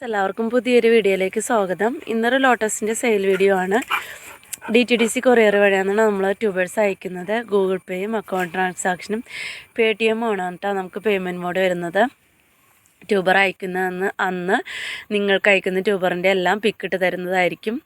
എല്ലാവർക്കും പുതിയൊരു വീഡിയോയിലേക്ക് സ്വാഗതം. ഇന്നൊരു ലോട്ടസിൻ്റെ സെയിൽ വീഡിയോ ആണ്. DTDC കൊറിയർ വഴിയാണ് നമ്മൾ ട്യൂബേഴ്സ് അയക്കുന്നത്. ഗൂഗിൾ പേയും അക്കൗണ്ട് ട്രാൻസാക്ഷനും PayTM ആണ് കേട്ടോ നമുക്ക് പേയ്മെൻറ്റ് മോഡ് വരുന്നത്. ട്യൂബർ അന്ന് നിങ്ങൾക്ക് അയക്കുന്ന ട്യൂബറിൻ്റെ എല്ലാം പിക്കിട്ട് തരുന്നതായിരിക്കും.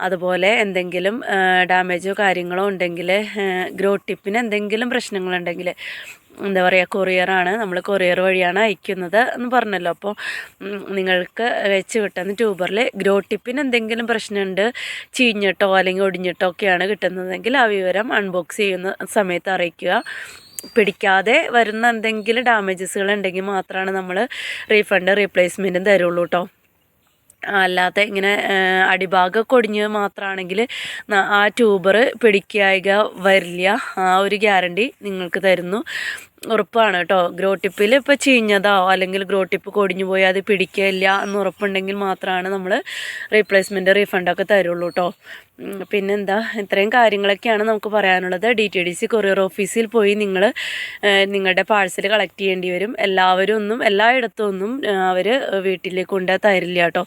അതുപോലെ എന്തെങ്കിലും ഡാമേജോ കാര്യങ്ങളോ ഉണ്ടെങ്കിൽ, ഗ്രോ ടിപ്പിന് എന്തെങ്കിലും പ്രശ്നങ്ങളുണ്ടെങ്കിൽ, എന്താ പറയുക, കൊറിയറാണ്, നമ്മൾ കൊറിയർ വഴിയാണ് അയക്കുന്നത് എന്ന് പറഞ്ഞല്ലോ. അപ്പോൾ നിങ്ങൾക്ക് വെച്ച് കിട്ടുന്ന ട്യൂബറിൽ ഗ്രോ ടിപ്പിന് എന്തെങ്കിലും പ്രശ്നമുണ്ട്, ചീഞ്ഞിട്ടോ അല്ലെങ്കിൽ ഒടിഞ്ഞിട്ടോ ഒക്കെയാണ് കിട്ടുന്നതെങ്കിൽ ആ വിവരം അൺബോക്സ് ചെയ്യുന്ന സമയത്ത് അറിയിക്കുക. പിടിക്കാതെ വരുന്ന എന്തെങ്കിലും ഡാമേജസുകൾ ഉണ്ടെങ്കിൽ മാത്രമാണ് നമ്മൾ റീപ്ലേസ്മെൻറ്റും തരുള്ളൂ കേട്ടോ. അല്ലാത്ത ഇങ്ങനെ അടിഭാഗമൊക്കെ ഒടിഞ്ഞ് മാത്രമാണെങ്കിൽ ആ ട്യൂബർ പിടിക്കായിക വരില്ല. ആ ഒരു ഗ്യാരണ്ടി നിങ്ങൾക്ക് തരുന്നു, ഉറപ്പാണ് കേട്ടോ. ഗ്രോ ടിപ്പിൽ ഇപ്പോൾ ചീഞ്ഞതോ അല്ലെങ്കിൽ ഗ്രോ ടിപ്പ് കൊടിഞ്ഞു പോയി അത് പിടിക്കില്ല എന്ന് ഉറപ്പുണ്ടെങ്കിൽ മാത്രമാണ് നമ്മൾ റീപ്ലേസ്മെൻറ്റ് റീഫണ്ടൊക്കെ തരുള്ളൂ കേട്ടോ. പിന്നെന്താ, ഇത്രയും കാര്യങ്ങളൊക്കെയാണ് നമുക്ക് പറയാനുള്ളത്. DTDC കൊറിയർ ഓഫീസിൽ പോയി നിങ്ങൾ നിങ്ങളുടെ പാഴ്സൽ കളക്ട് ചെയ്യേണ്ടി വരും. എല്ലായിടത്തും ഒന്നും അവർ വീട്ടിലേക്ക് കൊണ്ട് തരില്ല കേട്ടോ.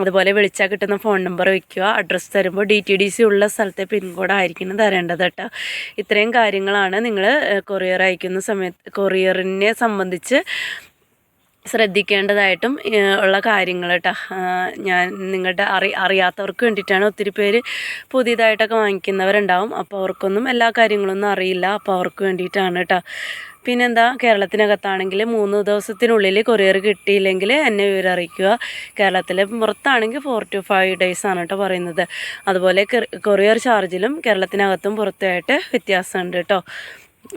അതുപോലെ വിളിച്ചാൽ കിട്ടുന്ന ഫോൺ നമ്പർ വയ്ക്കുക. അഡ്രസ്സ് തരുമ്പോൾ DTDC ഉള്ള സ്ഥലത്തെ പിൻകോഡ് ആയിരിക്കണം തരേണ്ടത് കേട്ടോ. ഇത്രയും കാര്യങ്ങളാണ് നിങ്ങൾ കൊറിയർ അയക്കുന്ന സമയത്ത് കൊറിയറിനെ സംബന്ധിച്ച് ശ്രദ്ധിക്കേണ്ടതായിട്ടും ഉള്ള കാര്യങ്ങൾ കേട്ടോ. ഞാൻ നിങ്ങളുടെ അറിയാത്തവർക്ക് വേണ്ടിയിട്ടാണ്. ഒത്തിരി പേര് പുതിയതായിട്ടൊക്കെ വാങ്ങിക്കുന്നവരുണ്ടാവും, അപ്പോൾ അവർക്കൊന്നും എല്ലാ കാര്യങ്ങളൊന്നും അറിയില്ല. അപ്പോൾ അവർക്ക് വേണ്ടിയിട്ടാണ് കേട്ടോ. പിന്നെന്താ, കേരളത്തിനകത്താണെങ്കിൽ 3 ദിവസത്തിനുള്ളിൽ കൊറിയർ കിട്ടിയില്ലെങ്കിൽ എന്നെ വിവരം അറിയിക്കുക. കേരളത്തിലെ പുറത്താണെങ്കിൽ 4 to 5 days ആണ് കേട്ടോ പറയുന്നത്. അതുപോലെ കൊറിയർ ചാർജിലും കേരളത്തിനകത്തും പുറത്തുമായിട്ട് വ്യത്യാസമുണ്ട് കേട്ടോ.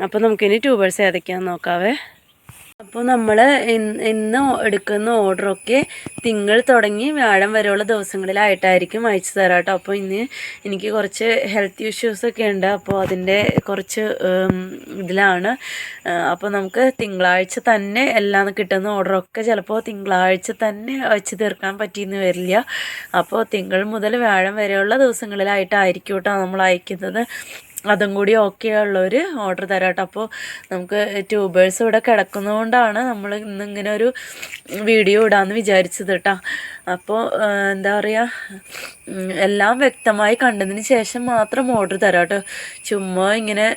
അപ്പോൾ നമുക്കിനി ട്യൂബേഴ്സ് ഏതൊക്കെയാണെന്ന് നോക്കാവേ. അപ്പോൾ നമ്മൾ ഇന്ന് എടുക്കുന്ന ഓർഡറൊക്കെ തിങ്കൾ തുടങ്ങി വ്യാഴം വരെയുള്ള ദിവസങ്ങളിലായിട്ടായിരിക്കും അയച്ചു തരാം കേട്ടോ. അപ്പോൾ ഇന്ന് എനിക്ക് കുറച്ച് ഹെൽത്ത് ഇഷ്യൂസൊക്കെ ഉണ്ട്, അപ്പോൾ അതിൻ്റെ കുറച്ച് ഇതിലാണ്. അപ്പോൾ നമുക്ക് തിങ്കളാഴ്ച തന്നെ എല്ലാം കിട്ടുന്ന ഓർഡറൊക്കെ ചിലപ്പോൾ തിങ്കളാഴ്ച തന്നെ അയച്ചു തീർക്കാൻ പറ്റിയെന്ന് വരില്ല. അപ്പോൾ തിങ്കൾ മുതൽ വ്യാഴം വരെയുള്ള ദിവസങ്ങളിലായിട്ടായിരിക്കും കേട്ടോ നമ്മൾ അയക്കുന്നത്. അതും കൂടി ഓക്കെ ഉള്ളൊരു ഓർഡർ തരാം കേട്ടോ. അപ്പോൾ നമുക്ക് ട്യൂബേഴ്സ് ഇവിടെ കിടക്കുന്നതുകൊണ്ടാണ് നമ്മൾ ഇന്നിങ്ങനെ ഒരു വീഡിയോ ഇടാമെന്ന് വിചാരിച്ചത് കേട്ടോ. അപ്പോൾ എന്താ പറയുക, എല്ലാം വ്യക്തമായി കണ്ടതിന് ശേഷം മാത്രം ഓർഡർ തരാം കേട്ടോ. ചുമ്മാ ഇങ്ങനെ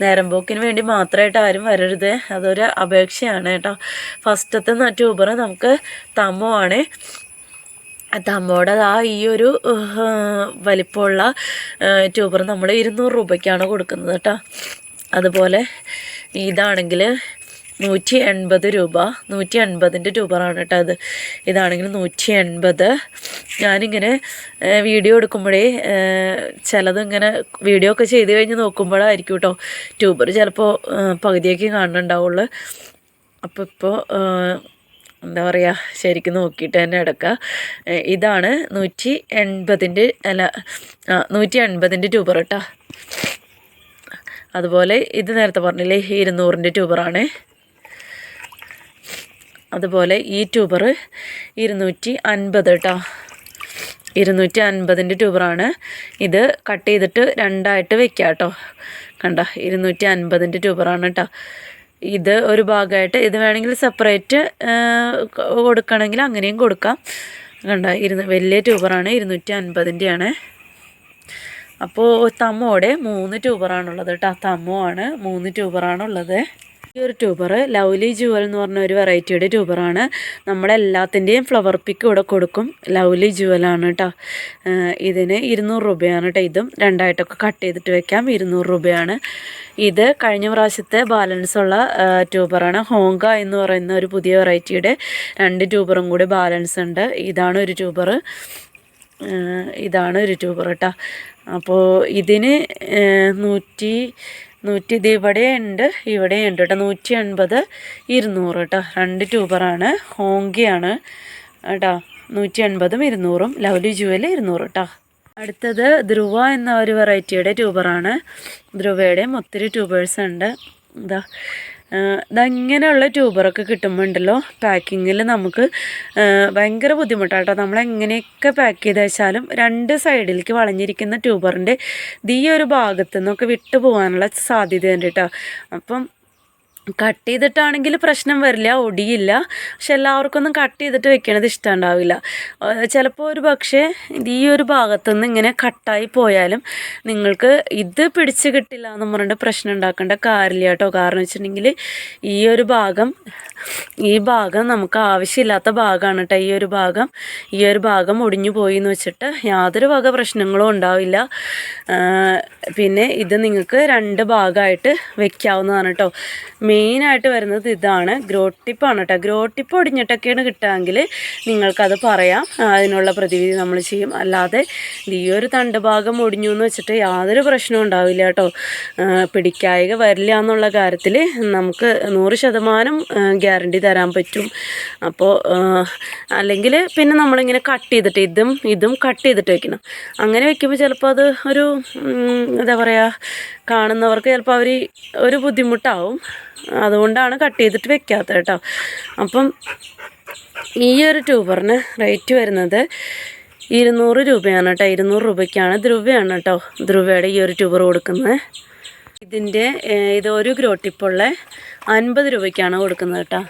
നേരം പോക്കിന് വേണ്ടി മാത്രമായിട്ട് ആരും വരരുത്, അതൊരു അപേക്ഷയാണ് കേട്ടോ. ഫസ്റ്റത്തെ ട്യൂബർ നമുക്ക് തമോ ആണ്. തമ്മോടെ ഈ ഒരു വലിപ്പമുള്ള ട്യൂബർ നമ്മൾ 200 രൂപയ്ക്കാണ് കൊടുക്കുന്നത് കേട്ടോ. അതുപോലെ ഇതാണെങ്കിൽ 180 രൂപ, 180ൻ്റെ ട്യൂബറാണ് കേട്ടോ. ഇതാണെങ്കിൽ 180. ഞാനിങ്ങനെ വീഡിയോ എടുക്കുമ്പോഴേ ചിലതിങ്ങനെ വീഡിയോ ഒക്കെ ചെയ്ത് കഴിഞ്ഞ് നോക്കുമ്പോഴായിരിക്കും കേട്ടോ ട്യൂബർ ചിലപ്പോൾ പകുതിയൊക്കെ കാണുന്നുണ്ടാവുള്ളൂ. അപ്പോൾ ഇപ്പോൾ എന്താ പറയുക, ശരിക്കും നോക്കിയിട്ട് തന്നെ എടുക്കുക. ഇതാണ് 180ൻ്റെ ട്യൂബർ കേട്ടോ. അതുപോലെ ഇത് നേരത്തെ പറഞ്ഞില്ലേ 200ൻ്റെ ട്യൂബറാണ്. അതുപോലെ ഈ ട്യൂബർ 250 കേട്ടോ, 250ൻ്റെ ട്യൂബറാണ്. ഇത് കട്ട് ചെയ്തിട്ട് രണ്ടായിട്ട് വെക്കാം കേട്ടോ. കണ്ട, 250ൻ്റെ ട്യൂബറാണ് കേട്ടോ. ഇത് ഒരു ഭാഗമായിട്ട്, ഇത് വേണമെങ്കിൽ സെപ്പറേറ്റ് കൊടുക്കണമെങ്കിൽ അങ്ങനെയും കൊടുക്കാം. കണ്ട, വലിയ ട്യൂബറാണ്, 250ൻ്റെയാണ്. അപ്പോൾ തമ്മോടെ 3 ട്യൂബറാണുള്ളത് കേട്ടോ. തമ്മോ ആണ്, 3 ട്യൂബറാണുള്ളത്. ഈ ഒരു ട്യൂബർ ലവ്ലി ജുവൽ എന്ന് പറഞ്ഞ ഒരു വെറൈറ്റിയുടെ ട്യൂബറാണ്. നമ്മളെല്ലാത്തിൻ്റെയും ഫ്ലവർ പിക്ക് ഇവിടെ കൊടുക്കും. ലവ്ലി ജുവലാണ് കേട്ടോ. ഇതിന് 200 രൂപയാണ് കേട്ടോ. ഇതും രണ്ടായിട്ടൊക്കെ കട്ട് ചെയ്തിട്ട് വെക്കാം, 200 രൂപയാണ്. ഇത് കഴിഞ്ഞ പ്രാവശ്യത്തെ ബാലൻസ് ഉള്ള ട്യൂബറാണ്. ഹോങ്ക എന്ന് പറയുന്ന ഒരു പുതിയ വെറൈറ്റിയുടെ 2 ട്യൂബറും കൂടി ബാലൻസ് ഉണ്ട്. ഇതാണ് ഒരു ട്യൂബർ കേട്ടോ. അപ്പോൾ ഇതിന് 100 ഇത് ഇവിടെയുണ്ട് കേട്ടോ. 180, 200 കേട്ടോ. 2 ട്യൂബറാണ്, ഹോങ്കയാണ് കേട്ടോ. 180ഉം 200ഉം, ലവ്ലി ജുവൽ 200 കേട്ടോ. അടുത്തത് ധ്രുവ എന്ന ഒരു വെറൈറ്റിയുടെ ട്യൂബറാണ്. ധ്രുവയുടെയും ഒത്തിരി ട്യൂബേഴ്സ് ഉണ്ട്. ഇതങ്ങനെയുള്ള ട്യൂബറൊക്കെ കിട്ടുമ്പോൾ ഉണ്ടല്ലോ, പാക്കിങ്ങിൽ നമുക്ക് ഭയങ്കര ബുദ്ധിമുട്ടാട്ടോ. നമ്മളെങ്ങനെയൊക്കെ പാക്ക് ചെയ്ത് വെച്ചാലും 2 സൈഡിലേക്ക് വളഞ്ഞിരിക്കുന്ന ട്യൂബറിൻ്റെ ഈ ഒരു ഭാഗത്തു നിന്നൊക്കെ വിട്ടു പോകാനുള്ള സാധ്യതയുണ്ട് കേട്ടോ. അപ്പം കട്ട് ചെയ്തിട്ടാണെങ്കിൽ പ്രശ്നം വരില്ല, ഒടിയില്ല. പക്ഷെ എല്ലാവർക്കൊന്നും കട്ട് ചെയ്തിട്ട് വെക്കണത് ഇഷ്ടമുണ്ടാവില്ല. ചിലപ്പോൾ ഒരു പക്ഷേ ഈ ഒരു ഭാഗത്തുനിന്ന് ഇങ്ങനെ കട്ടായി പോയാലും നിങ്ങൾക്ക് ഇത് പിടിച്ച് കിട്ടില്ല എന്ന് പറഞ്ഞിട്ട് പ്രശ്നം ഉണ്ടാക്കേണ്ട കാര്യമില്ല കേട്ടോ. കാരണം വെച്ചിട്ടുണ്ടെങ്കിൽ ഈ ഭാഗം നമുക്ക് ആവശ്യമില്ലാത്ത ഭാഗമാണ് കേട്ടോ. ഈ ഒരു ഭാഗം ഒടിഞ്ഞു പോയി എന്ന് വെച്ചിട്ട് യാതൊരു വക പ്രശ്നങ്ങളും ഉണ്ടാവില്ല. പിന്നെ ഇത് നിങ്ങൾക്ക് 2 ഭാഗമായിട്ട് വെക്കാവുന്നതാണ് കേട്ടോ. മെയിനായിട്ട് വരുന്നത് ഇതാണ്, ഗ്രോട്ടിപ്പാണ് കേട്ടോ. ഗ്രോട്ടിപ്പ് ഒടിഞ്ഞിട്ടൊക്കെയാണ് കിട്ടുകയെങ്കിൽ നിങ്ങൾക്കത് പറയാം, അതിനുള്ള പ്രതിവിധി നമ്മൾ ചെയ്യും. അല്ലാതെ ഈ ഒരു തണ്ട് ഭാഗം ഒടിഞ്ഞു എന്ന് വെച്ചിട്ട് യാതൊരു പ്രശ്നവും ഉണ്ടാവില്ല കേട്ടോ. പിടിക്കായിക വരില്ല എന്നുള്ള കാര്യത്തിൽ നമുക്ക് 100% ഗ്യാരണ്ടി തരാൻ പറ്റും. അപ്പോൾ അല്ലെങ്കിൽ പിന്നെ നമ്മളിങ്ങനെ കട്ട് ചെയ്തിട്ട് ഇതും കട്ട് ചെയ്തിട്ട് വെക്കണം. അങ്ങനെ വെക്കുമ്പോൾ ചിലപ്പോൾ അത് ഒരു എന്താ പറയുക, കാണുന്നവർക്ക് ചിലപ്പോൾ ഒരു ബുദ്ധിമുട്ടാവും. അതുകൊണ്ടാണ് കട്ട് ചെയ്തിട്ട് വെക്കാത്തത് കേട്ടോ. അപ്പം ഈ ഒരു ട്യൂബറിന് റേറ്റ് വരുന്നത് 200 രൂപയാണ് കേട്ടോ. 200 രൂപയ്ക്കാണ് ധ്രുവയാണ് കേട്ടോ. ധ്രുവയുടെ ഈ ഒരു ട്യൂബർ കൊടുക്കുന്നത്. ഇത് ഒരു ഗ്രോട്ടിപ്പുള്ള 50 രൂപയ്ക്കാണ് കൊടുക്കുന്നത് കേട്ടോ.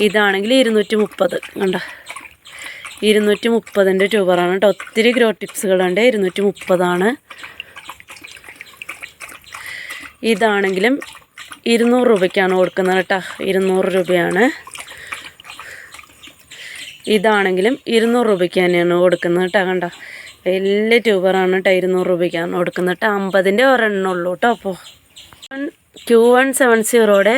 ഇതാണെങ്കിൽ 230 കണ്ടോ, 230ൻ്റെ ട്യൂബറാണ് കേട്ടോ. ഒത്തിരി ഗ്രോട്ടിപ്സുകളുണ്ട്, 230 ഇതാണെങ്കിലും 200 രൂപയ്ക്കാണ് കൊടുക്കുന്നത് കേട്ടോ. 200 രൂപയാണ്. ഇതാണെങ്കിലും 200 രൂപയ്ക്ക് തന്നെയാണ് കൊടുക്കുന്നത് കേട്ടോ. കണ്ടോ, വലിയ ട്യൂബറാണ് കേട്ടോ. 200 രൂപയ്ക്കാണ് കൊടുക്കുന്നത് കേട്ടോ. 50ൻ്റെ ഒരെണ്ണമുള്ളൂ കേട്ടോ. അപ്പോൾ Q170യുടെ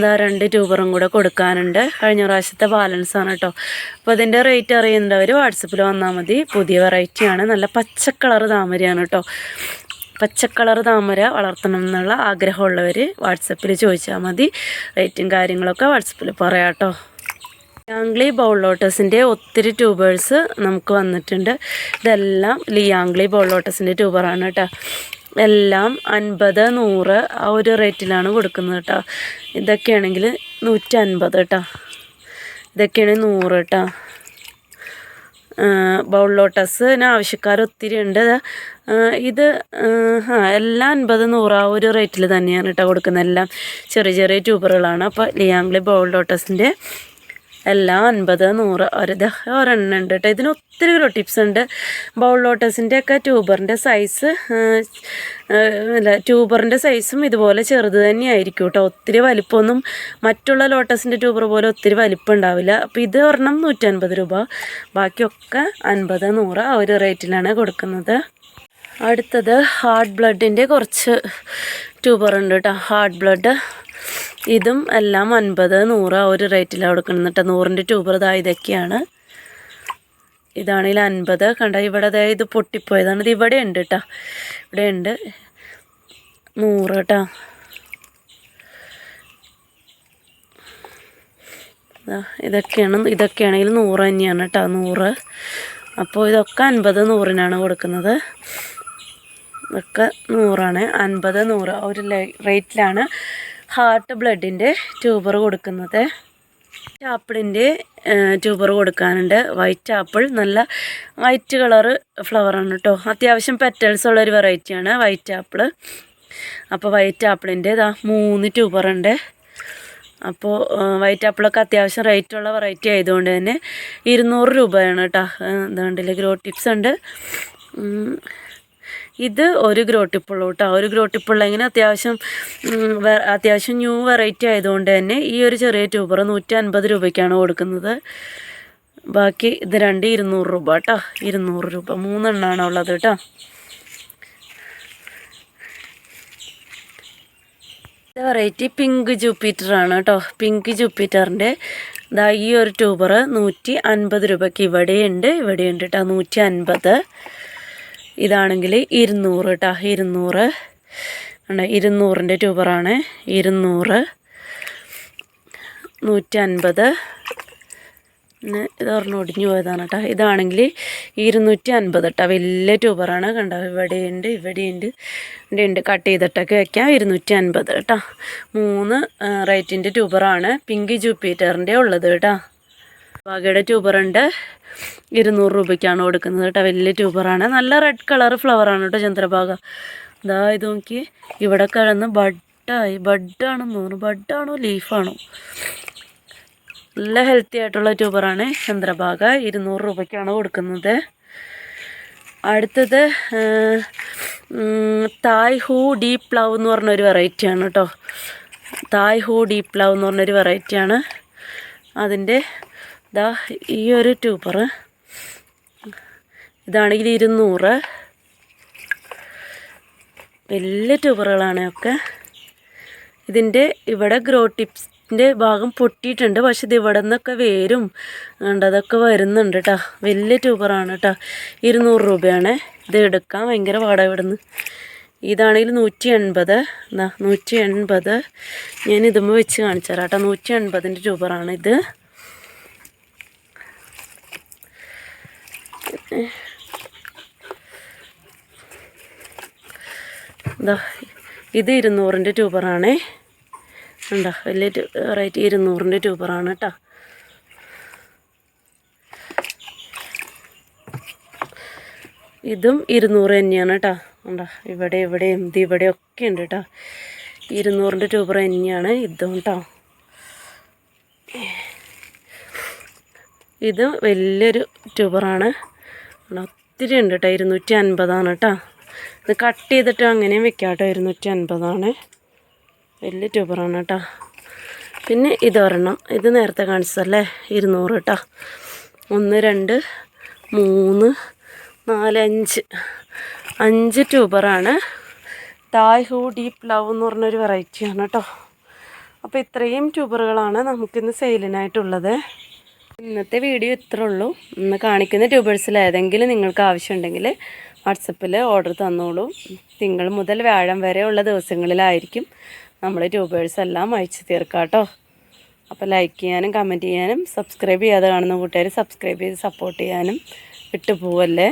2 ട്യൂബറും കൂടെ കൊടുക്കാനുണ്ട്. കഴിഞ്ഞ പ്രാവശ്യത്തെ ബാലൻസാണ് കേട്ടോ. അപ്പോൾ അതിൻ്റെ റേറ്റ് അറിയുന്നവർ വാട്സപ്പിൽ വന്നാൽ മതി. പുതിയ വെറൈറ്റിയാണ്, നല്ല പച്ചക്കളർ താമരയാണ് കേട്ടോ. പച്ചക്കളർ താമര വളർത്തണം എന്നുള്ള ആഗ്രഹമുള്ളവർ വാട്സപ്പിൽ ചോദിച്ചാൽ മതി. റേറ്റും കാര്യങ്ങളൊക്കെ വാട്സപ്പിൽ പറയാം കേട്ടോ. ലിയാംഗ്ലി ബൗൾ ലോട്ടസിൻ്റെ ഒത്തിരി ട്യൂബേഴ്സ് നമുക്ക് വന്നിട്ടുണ്ട്. ഇതെല്ലാം ലിയാംഗ്ലി ബൗൾ ലോട്ടസിൻ്റെ ട്യൂബറാണ് കേട്ടോ. എല്ലാം 50, 100 ആ ഒരു റേറ്റിലാണ് കൊടുക്കുന്നത് കേട്ടോ. ഇതൊക്കെയാണെങ്കിൽ 150 കേട്ടോ. ഇതൊക്കെയാണെങ്കിൽ 100 കേട്ടോ. ബൗൾ ലോട്ടസിന് ആവശ്യക്കാർ ഒത്തിരി ഉണ്ട്. ഇത് എല്ലാം 50, 100 ആ ഒരു റേറ്റിൽ തന്നെയാണ് കേട്ടോ കൊടുക്കുന്നത്. എല്ലാം ചെറിയ ചെറിയ ട്യൂബറുകളാണ്. അപ്പോൾ ലിയാംഗ്ലി ബൗൾ ലോട്ടസിൻ്റെ എല്ലാം 50, 100 ഒരെണ്ണം ഉണ്ട് കേട്ടോ. ഇതിന് ഒത്തിരി ടിപ്സ് ഉണ്ട്. ബൗൾ ലോട്ടസിൻ്റെ ഒക്കെ ട്യൂബറിൻ്റെ സൈസും ഇതുപോലെ ചെറുത് തന്നെയായിരിക്കും കേട്ടോ. ഒത്തിരി വലിപ്പമൊന്നും മറ്റുള്ള ലോട്ടസിൻ്റെ ട്യൂബർ പോലെ ഒത്തിരി വലിപ്പം ഉണ്ടാവില്ല. അപ്പോൾ ഇത് ഒരെണ്ണം 150 രൂപ, ബാക്കിയൊക്കെ 50, 100 ആ ഒരു റേറ്റിലാണ് കൊടുക്കുന്നത്. അടുത്തത് ഹാർട്ട് ബ്ലഡിൻ്റെ കുറച്ച് ട്യൂബറുണ്ട് കേട്ടോ. ഹാർട്ട് ബ്ലഡ് ഇതും എല്ലാം 50, 100 ആ ഒരു റേറ്റിലാണ് കൊടുക്കുന്നത് കേട്ടോ. 100ൻ്റെ ട്യൂബർ ഇതൊക്കെയാണ്. ഇതാണെങ്കിൽ 50 കണ്ട. ഇവിടെ ഇത് പൊട്ടിപ്പോയതാണ്. ഇത് ഇവിടെ ഉണ്ട് കേട്ടോ. ഇവിടെ ഉണ്ട് 100 കേട്ടോ. ഇതൊക്കെയാണെങ്കിൽ 100 തന്നെയാണ് കേട്ടോ. 100. അപ്പോൾ ഇതൊക്കെ 50, 100നാണ് കൊടുക്കുന്നത്. ഇതൊക്കെ 100ആണ്. 50, 100 ആ ഒരു റേറ്റിലാണ് ഹാർട്ട് ബ്ലഡിൻ്റെ ട്യൂബർ കൊടുക്കുന്നത്. ആപ്പിളിൻ്റെ ട്യൂബർ കൊടുക്കാനുണ്ട്. വൈറ്റ് ആപ്പിൾ, നല്ല വൈറ്റ് കളറ് ഫ്ലവറാണ് കേട്ടോ. അത്യാവശ്യം പെറ്റൽസ് ഉള്ളൊരു വെറൈറ്റിയാണ് വൈറ്റ് ആപ്പിൾ. അപ്പോൾ വൈറ്റ് ആപ്പിളിൻ്റെ 3 ട്യൂബറുണ്ട്. അപ്പോൾ വൈറ്റ് ആപ്പിളൊക്കെ അത്യാവശ്യം റേറ്റുള്ള വെറൈറ്റി ആയതുകൊണ്ട് തന്നെ 200 രൂപയാണ് കേട്ടോ. അതുകൊണ്ടില്ലേ ഗ്രോ ടിപ്സ് ഉണ്ട്. ഇത് ഒരു ഗ്രോട്ടിപ്പുള്ളൂ കേട്ടോ. ഒരു ഗ്രോട്ടിപ്പുള്ളെങ്കിൽ അത്യാവശ്യം ന്യൂ വെറൈറ്റി ആയതുകൊണ്ട് തന്നെ ഈ ഒരു ചെറിയ ട്യൂബർ 150 രൂപയ്ക്കാണ് കൊടുക്കുന്നത്. ബാക്കി ഇത് 200 രൂപ കേട്ടോ. 200 രൂപ 3 എണ്ണമാണ് ഉള്ളത് കേട്ടോ. വെറൈറ്റി പിങ്ക് ജൂപ്പിറ്ററാണ് കേട്ടോ. പിങ്ക് ജൂപ്പിറ്ററിൻ്റെ ഈ ഒരു ട്യൂബർ 150 രൂപയ്ക്ക് ഇവിടെയുണ്ട് കേട്ടോ. 150. ഇതാണെങ്കിൽ 200 കേട്ടോ. 200 200ൻ്റെ ട്യൂബറാണ്. 200, 150. പിന്നെ ഇതൊരെണ്ണം ഒടിഞ്ഞു പോയതാണ് കേട്ടോ. ഇതാണെങ്കിൽ 250 കേട്ടോ. വലിയ ട്യൂബറാണ് കണ്ടോ. ഇവിടെയുണ്ട് കട്ട് ചെയ്തിട്ടൊക്കെ വയ്ക്കാം. 250 കേട്ടോ. 3 റേറ്റിൻ്റെ ട്യൂബറാണ് പിങ്ക് ജൂപ്പിറ്ററിൻ്റെ ഉള്ളത് കേട്ടോ. വകയുടെ ട്യൂബറുണ്ട്. 200 രൂപയ്ക്കാണ് കൊടുക്കുന്നത് കേട്ടോ. വലിയ ട്യൂബറാണ്. നല്ല റെഡ് കളർ ഫ്ലവറാണ് കേട്ടോ ചന്ദ്രഭാഗ. ഇത് നോക്കി, ഇവിടെ കിടന്ന് കട്ടായി. ബഡാണെന്ന് തോന്നുന്നു. ബഡാണോ ലീഫാണോ? നല്ല ഹെൽത്തി ആയിട്ടുള്ള ട്യൂബറാണ്. ചന്ദ്രഭാഗ 200 രൂപയ്ക്കാണ് കൊടുക്കുന്നത്. അടുത്തത് തായ് ഹൂ ഡീപ്പ് പ്ലവ് എന്ന് പറഞ്ഞൊരു വെറൈറ്റിയാണ് കേട്ടോ. തായ് ഹൂ ഡീപ്പ് പ്ലവ് എന്ന് പറഞ്ഞൊരു വെറൈറ്റിയാണ്. അതിൻ്റെ ഇതാ ഈ ഒരു ട്യൂബർ ഇതാണെങ്കിൽ 200. വലിയ ട്യൂബറുകളാണ് ഒക്കെ. ഇതിൻ്റെ ഇവിടെ ഗ്രോ ടിപ്സിൻ്റെ ഭാഗം പൊട്ടിയിട്ടുണ്ട്. പക്ഷെ ഇത് ഇവിടെ നിന്നൊക്കെ വേരും അതൊക്കെ വരുന്നുണ്ട് കേട്ടോ. വലിയ ട്യൂബറാണ് കേട്ടോ. 200 രൂപയാണ്. ഇത് എടുക്കാൻ ഭയങ്കര പാടാണ് ഇവിടെ നിന്ന്. ഇതാണെങ്കിൽ 180. 180 ഞാൻ ഇതുമ്പോൾ വെച്ച് കാണിച്ചു തരാം കേട്ടോ. 180ൻ്റെ ട്യൂബറാണ് ഇത്. ഇത് 200ൻ്റെ ട്യൂബറാണേ. ഉണ്ടോ വലിയ റേറ്റ് 200ൻ്റെ ട്യൂബറാണ് കേട്ടോ. ഇതും 200 തന്നെയാണ് കേട്ടോ. ഉണ്ടോ ഇവിടെയും ഇവിടെയൊക്കെ ഉണ്ട് കേട്ടോ. 200ൻ്റെ ട്യൂബർ തന്നെയാണ് ഇതും കേട്ടോ. ഇത് വലിയൊരു ട്യൂബറാണ്. ഒത്തിരി ഉണ്ട് കേട്ടോ. 250 കേട്ടോ. ഇത് കട്ട് ചെയ്തിട്ട് അങ്ങനെയും വെക്കാം കേട്ടോ. 250 വലിയ ട്യൂബറാണ് കേട്ടോ. പിന്നെ ഇതൊരെണ്ണം, ഇത് നേരത്തെ കാണിച്ചതല്ലേ, 200 കേട്ടോ. 1 2 3 4 5 ട്യൂബറാണ്. തായ് ഹൂ ഡീപ്പ് ലവ് എന്ന് പറഞ്ഞൊരു വെറൈറ്റിയാണ് കേട്ടോ. അപ്പോൾ ഇത്രയും ട്യൂബറുകളാണ് നമുക്കിന്ന് സെയിലിനായിട്ടുള്ളത്. ഇന്നത്തെ വീഡിയോ ഇത്രേ ഉള്ളൂ. ഇന്ന് കാണിക്കുന്ന ട്യൂബേഴ്സിൽ ഏതെങ്കിലും നിങ്ങൾക്ക് ആവശ്യമുണ്ടെങ്കിൽ വാട്സപ്പിൽ ഓർഡർ തന്നോളൂ. തിങ്കൾ മുതൽ വ്യാഴം വരെയുള്ള ദിവസങ്ങളിലായിരിക്കും നമ്മൾ ട്യൂബേഴ്സ് എല്ലാം അയച്ചു തീർക്കാം കേട്ടോ. അപ്പോൾ ലൈക്ക് ചെയ്യാനും കമൻറ്റ് ചെയ്യാനും സബ്സ്ക്രൈബ് ചെയ്യാതെ കാണുന്ന കൂട്ടുകാർ സബ്സ്ക്രൈബ് ചെയ്ത് സപ്പോർട്ട് ചെയ്യാനും വിട്ടുപോവല്ലേ.